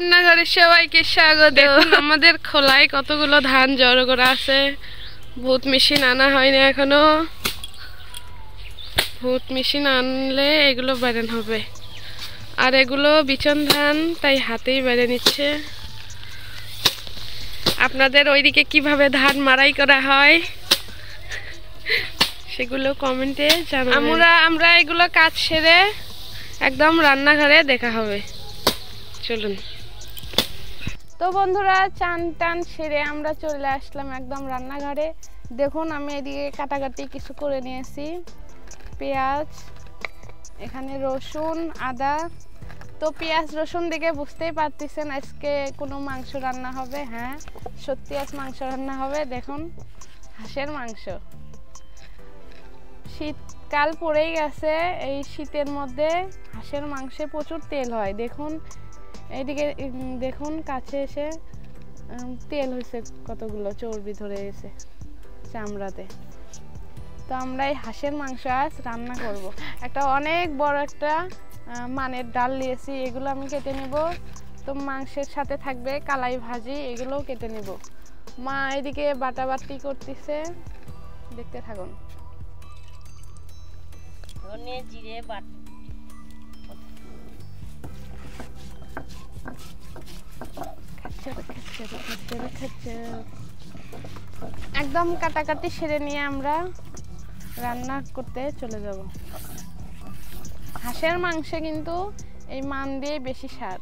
রান্নাঘরে সবাইকে স্বাগত। আমাদের খোলায় কতগুলো ধান জড়ো করা আছে। ভূত মেশিন আনা হয়নি এখনো। ভূত মেশিন আনলে এগুলো বেরেন হবে। আর এগুলো বিচন ধান, তাই হাতেই বেড়ে নিচ্ছে। আপনাদের ওইদিকে কিভাবে ধান মাড়াই করা হয় সেগুলো কমেন্টে জানাবেন। আমরা এগুলো কাজ সেরে একদম রান্নাঘরে দেখা হবে। চলুন। তো বন্ধুরা, চান টান সেরে আমরা চলে আসলাম একদম রান্নাঘরে। দেখুন, আমি এদিকে কাটাকাটি কিছু করে নিয়েছি। পেঁয়াজ, এখানে রসুন, আদা। তো পেঁয়াজ রসুন দেখে বুঝতেই পারতেছেন আজকে কোনো মাংস রান্না হবে। হ্যাঁ, সত্যি আজ মাংস রান্না হবে। দেখুন, হাঁসের মাংস। শীতকাল পড়েই গেছে। এই শীতের মধ্যে হাঁসের মাংসে প্রচুর তেল হয়। দেখুন এইদিকে, দেখুন কাছে এসে তেল হয়েছে, কতগুলো চর্বি ধরে গেছে চামড়াতে। তো আমরা এই হাঁসের মাংস আজ রান্না করব। একটা অনেক বড় একটা মানের ডাল নিয়েছি, এগুলো আমি কেটে নেব। তো মাংসের সাথে থাকবে কালাই ভাজি, এগুলোও কেটে নেব। মা এদিকে বাটাবাটি করতেছে, দেখতে থাকুন। ধনে জিরে বাট একদম কাটাকাটি সেরে নিয়ে আমরা রান্না করতে চলে যাব। হাঁসের মাংসে কিন্তু এই মান দিয়ে বেশি স্বাদ।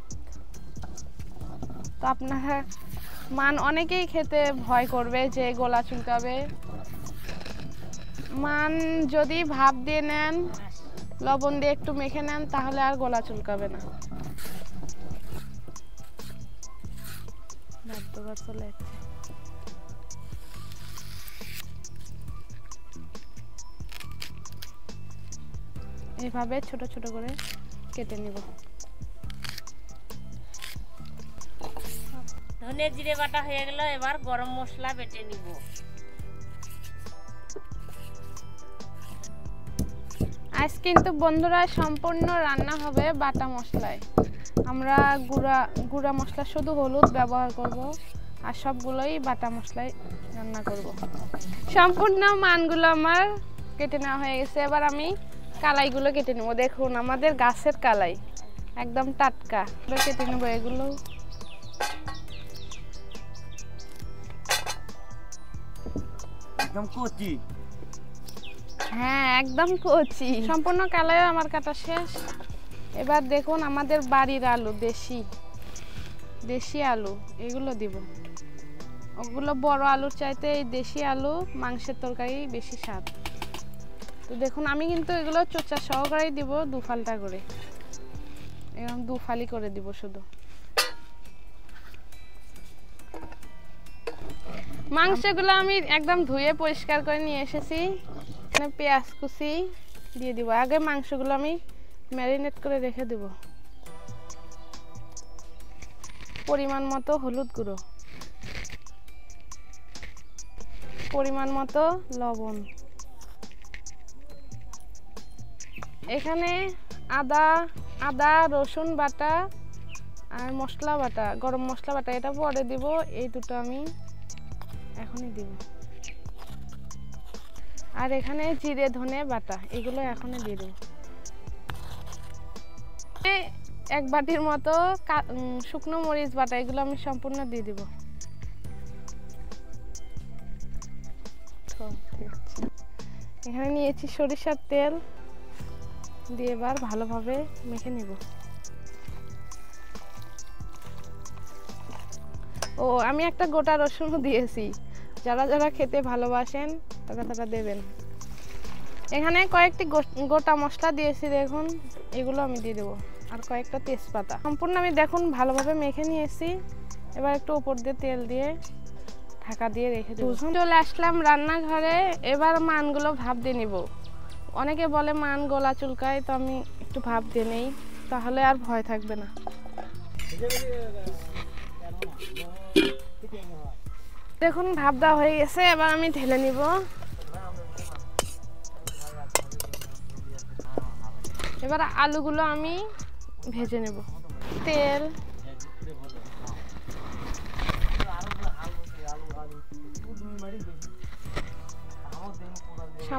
তো আপনারা মান অনেকেই খেতে ভয় করবে যে গলা চুলকাবে। মান যদি ভাপ দিয়ে নেন, লবণ দিয়ে একটু মেখে নেন, তাহলে আর গলা চুলকাবে না। চলে যাচ্ছে। এইভাবে ছোট ছোট করে কেটে নিব। ধনে জিরে বাটা হয়ে গেল, এবার গরম মশলা বেটে নিব। আজ কিন্তু বন্ধুরা সম্পূর্ণ রান্না হবে বাটা মশলায়। আমরা গুঁড়া মশলা শুধু হলুদ ব্যবহার করব, আর সবগুলোই বাটা মশলায় রান্না করব। সম্পূর্ণ মানগুলো আমার কেটে নেওয়া হয়ে গেছে। এবার আমি কালাইগুলো কেটে নেব। দেখুন, আমাদের গাছের কালাই, একদম টাটকা। কেটে নেব এগুলো। একদম কচি। হ্যাঁ, একদম কচি। সম্পূর্ণ কালাই আমার কাটা শেষ। এবার দেখুন, আমাদের বাড়ির আলু, দেশি আলু, এগুলো দিব। ওগুলো বড় আলুর চাইতে এই দেশি আলু মাংসের তরকারি বেশি স্বাদ। তো দেখুন, আমি কিন্তু এগুলো চোচা সহকারেই দিব, দুফালটা করে, এরকম দুফালি করে দিব শুধু। মাংসগুলো আমি একদম ধুয়ে পরিষ্কার করে নিয়ে এসেছি। পেঁয়াজ কুচি দিয়ে দিব। আগে মাংসগুলো আমি ম্যারিনেট করে রেখে দেব। পরিমাণ মতো হলুদ গুঁড়ো, পরিমাণ মতো লবণ। এখানে আদা রসুন বাটা আর মশলা বাটা, গরম মশলা বাটা, এটা পরে দিব। এই দুটো আমি এখনই দিব। আর এখানে জিরে ধনে বাটা, এগুলো এখনই দিয়ে দেব। এক বাটির মতো শুকনো মরিচ বাটা, এগুলো আমি সম্পূর্ণ দিয়ে দিব। এখানে নিয়েছি সরিষার তেল, দিয়ে এবার ভালোভাবে মেখে নিব। ও, আমি একটা গোটা রসুনও দিয়েছি। যারা যারা খেতে ভালোবাসেন তারা দেবেন। এখানে কয়েকটি গোটা মশলা দিয়েছি, দেখুন, এগুলো আমি দিয়ে দেবো। আর কয়েকটা তেজপাতা। সম্পূর্ণ আমি দেখুন ভালোভাবে মেখে নিয়েছি। এবার একটু উপর দিয়ে তেল দিয়ে ঢাকা দিয়ে রেখে দেবো। চলে আসলাম রান্নাঘরে। এবার মানগুলো ভাপ দিয়ে নিব। অনেকে বলে মান গলা চুলকায়, তো আমি একটু ভাপ দিয়ে নেই, তাহলে আর ভয় থাকবে না। দেখুন, ভাপ দেওয়া হয়ে গেছে। এবার আমি ঢেলে নিব। এবার আলুগুলো আমি ভেজে নেব। তেল,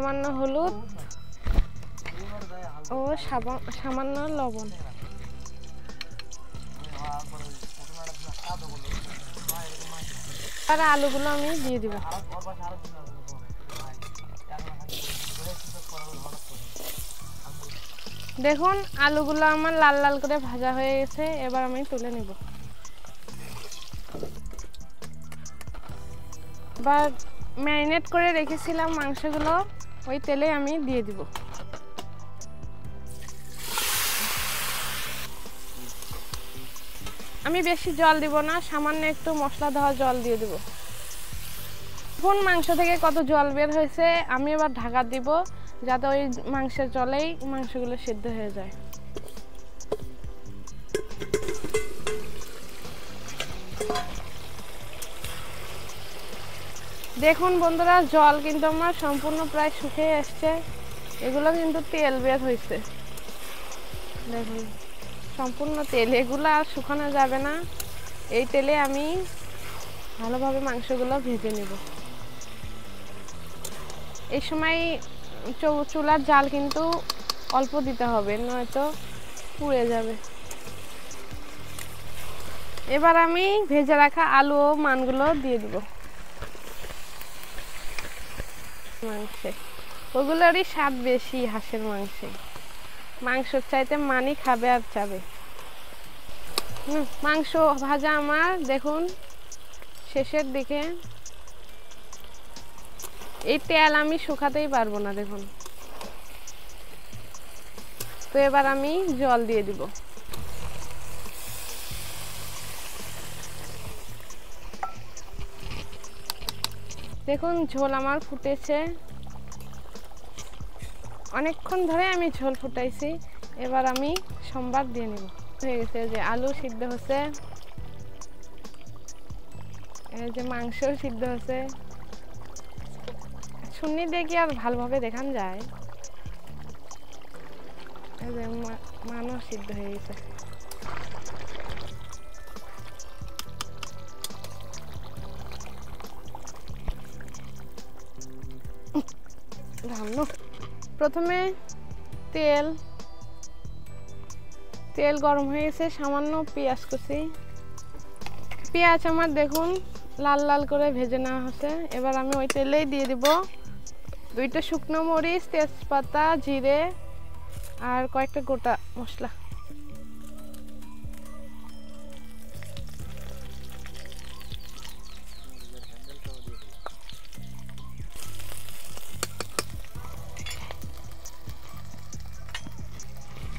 সামান্য হলুদ ও সামান্য লবণ। আর আলুগুলো আমি দিয়ে দিব। দেখুন আলুগুলো আমার লাল লাল করে ভাজা হয়ে গেছে, এবার আমি তুলে নেব। এবার ম্যারিনেট করে রেখেছিলাম মাংসগুলো ওই তেলে আমি দিয়ে দিব। আমি বেশি জল দিব না, সামান্য একটু মশলা দেওয়া জল দিয়ে দিব। এখন মাংস থেকে কত জল বের হয়েছে, আমি এবার ঢাকা দিব যাতে ওই মাংসের জলেই মাংসগুলো সিদ্ধ হয়ে যায়। দেখুন বন্ধুরা, জল কিন্তু আমার সম্পূর্ণ প্রায় শুকিয়ে আসছে। এগুলো কিন্তু তেল বের হয়েছে, দেখুন সম্পূর্ণ তেল। এগুলো আর শুকানো যাবে না, এই তেলে আমি ভালোভাবে মাংসগুলো ভেজে নেব। এই সময় চুলার জাল কিন্তু অল্প দিতে হবে, নয়তো পুড়ে যাবে। এবার আমি ভেজে রাখা আলু ও মানগুলো দিয়ে দিব মাংসে। ওগুলোরই স্বাদ বেশি হাঁসের মাংসে, মাংসর চাইতে মানই খাবে আর চাবে। মাংস ভাজা আমার দেখুন শেষের দিকে। এই তেল আমি শুকাতেই পারবো না, দেখুন। তো এবার আমি জল দিয়ে দিব। দেখুন ঝোল আমার ফুটেছে, অনেকক্ষণ ধরে আমি ঝোল ফুটাইছি। এবার আমি সম্বার দিয়ে নেব। হয়ে গেছে যে আলু সিদ্ধ হচ্ছে, এই যে মাংস সিদ্ধ হচ্ছে। শুনি দেখি আর ভালোভাবে দেখান যায়। এই যে মানও সিদ্ধ হয়ে গেছে। প্রথমে তেল গরম হয়ে গেছে, সামান্য পেঁয়াজ কুচি। পেঁয়াজ আমার দেখুন লাল লাল করে ভেজে নেওয়া হচ্ছে। এবার আমি ওই তেলেই দিয়ে দিব 2টা শুকনো মরিচ, তেজপাতা, জিরে আর কয়েকটা গোটা মশলা।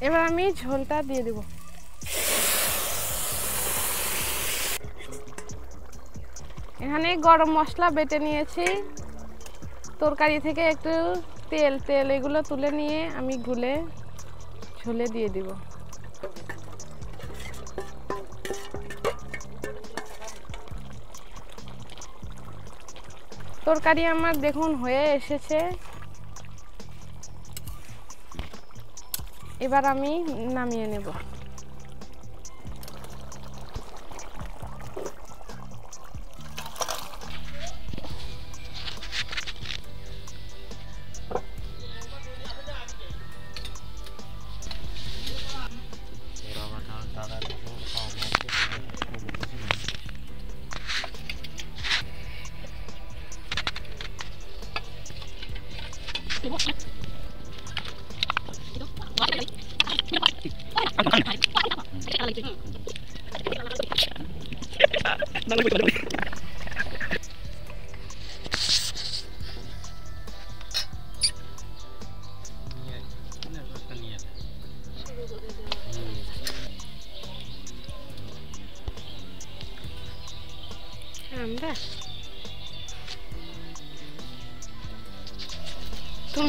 এবার আমি ঝোলটা দিয়ে দেব। এখানে গরম মশলা বেটে নিয়েছি, তরকারি থেকে একটু তেল এগুলো তুলে নিয়ে আমি গুলে ঝোলে দিয়ে দিব। তরকারি আমার দেখুন হয়ে এসেছে। এবার আমি নামিয়ে নেব।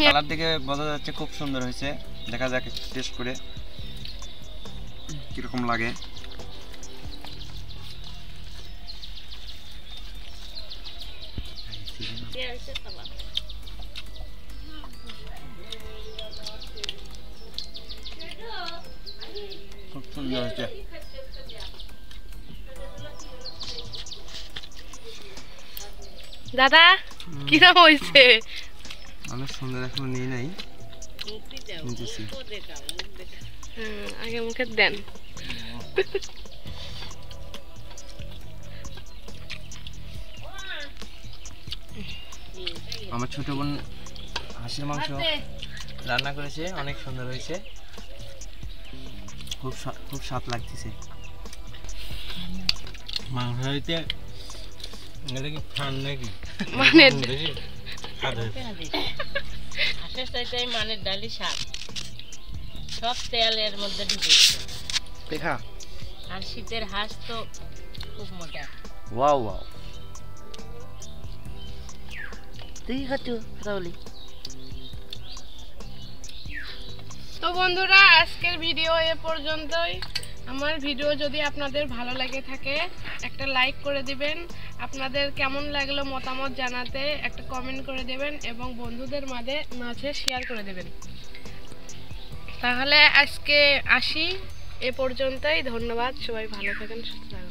কালার থেকে বোঝা যাচ্ছে খুব সুন্দর হয়েছে। দেখা যাক টেস্ট করে কিরকম লাগে। খুব সুন্দর হয়েছে। দাদা কিরকম হয়েছে? অনেক সুন্দর, এখনো নেই নাই। মুখটি দাও, নিতেছি। মুখ দেখাও, মুখ দেখাও। আগে মুখে দেন। আমার ছোট বোন হাঁসের মাংস রান্না করেছে, অনেক সুন্দর হয়েছে, খুব স্বাদ লাগতেছে। মাংস হইতে এটা কি খান নাকি মানে বেশি স্বাদ হয়েছে। হাঁসের চাইতে এই মানের ডালি শাক সব তেল এর মধ্যে ঢুকেছে। দেখা আর শীতের হাঁস তো খুব মজা। ওয়াও ওয়াও, তুই খাচ্ছ কথা বলি। তো বন্ধুরা, আজকের ভিডিও এ পর্যন্তই। আমার ভিডিও যদি আপনাদের ভালো লাগে থাকে একটা লাইক করে দিবেন, আপনাদের কেমন লাগলো মতামত জানাতে একটা কমেন্ট করে দেবেন এবং বন্ধুদের মাঝে শেয়ার করে দেবেন। তাহলে আজকে আসি, এ পর্যন্তই। ধন্যবাদ, সবাই ভালো থাকেন, সুস্থ থাকেন।